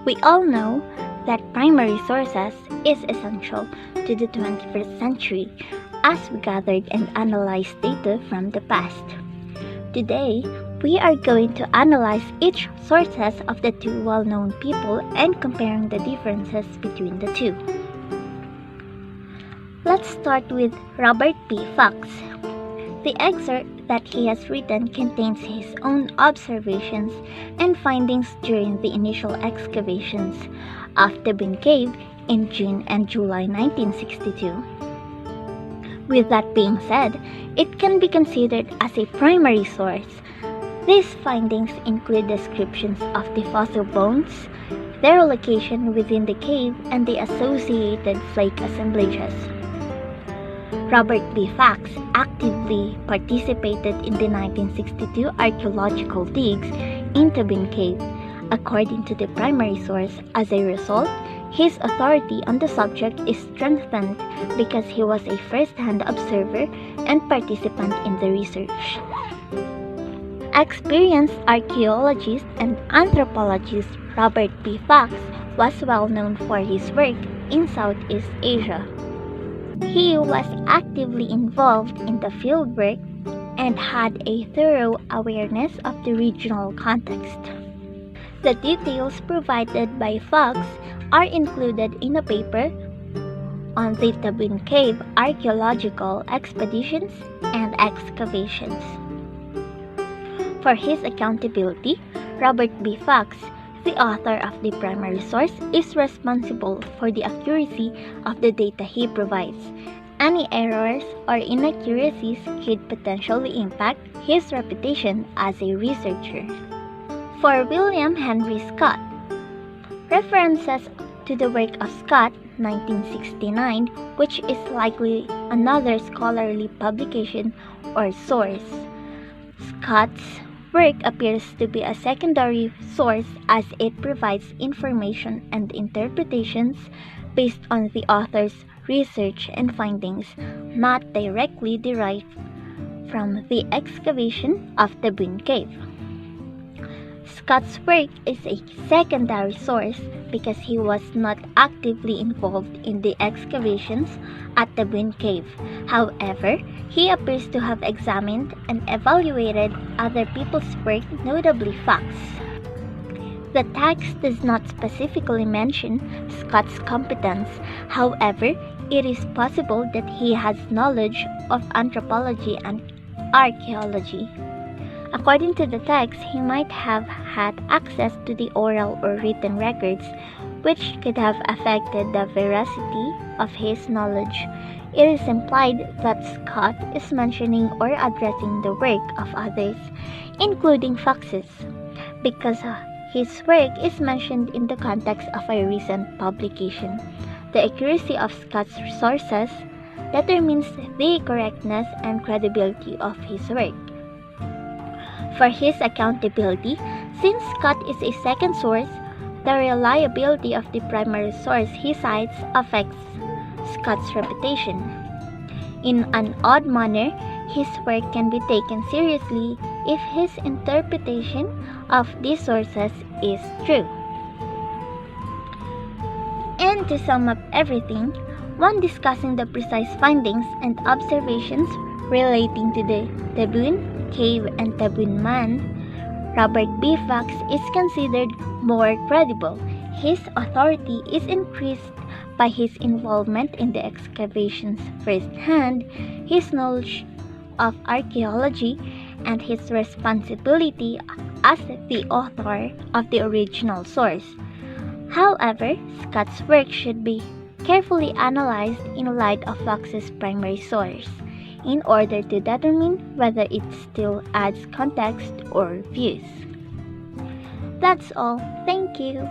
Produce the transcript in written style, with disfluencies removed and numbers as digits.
We all know that primary sources is essential to the 21st century as we gathered and analyzed data from the past. Today, we are going to analyze each sources of the two well-known people and comparing the differences between the two. Let's start with Robert P. Fox. The excerpt that he has written contains his own observations and findings during the initial excavations of the Bin Cave in June and July 1962. With that being said, it can be considered as a primary source. These findings include descriptions of the fossil bones, their location within the cave, and the associated flake assemblages. Robert B. Fox actively participated in the 1962 archaeological digs into Bin Cave, according to the primary source. As a result, his authority on the subject is strengthened because he was a first-hand observer and participant in the research. Experienced archaeologist and anthropologist Robert B. Fox was well known for his work in Southeast Asia. He was actively involved in the fieldwork and had a thorough awareness of the regional context. The details provided by Fox are included in a paper on the Bin Cave archaeological expeditions and excavations. For his accountability, Robert B. Fox, the author of the primary source, is responsible for the accuracy of the data he provides. Any errors or inaccuracies could potentially impact his reputation as a researcher. For William Henry Scott, references to the work of Scott, 1969, which is likely another scholarly publication or source. Scott's work appears to be a secondary source as it provides information and interpretations based on the author's research and findings, not directly derived from the excavation of the Bin Cave. Scott's work is a secondary source because he was not actively involved in the excavations at the Bin Cave. However, he appears to have examined and evaluated other people's work, notably Fox. The text does not specifically mention Scott's competence. However, it is possible that he has knowledge of anthropology and archaeology. According to the text, he might have had access to the oral or written records, which could have affected the veracity of his knowledge. It is implied that Scott is mentioning or addressing the work of others, including Fox's, because his work is mentioned in the context of a recent publication. The accuracy of Scott's sources determines the correctness and credibility of his work. For his accountability, since Scott is a second source, the reliability of the primary source he cites affects Scott's reputation. In an odd manner, his work can be taken seriously if his interpretation of these sources is true. And to sum up everything, when discussing the precise findings and observations relating to the Bin Cave and the Bin Man, Robert B. Fox is considered more credible. His authority is increased by his involvement in the excavations firsthand, his knowledge of archaeology, and his responsibility as the author of the original source. However, Scott's work should be carefully analyzed in light of Fox's primary source in order to determine whether it still adds context or views. That's all. Thank you.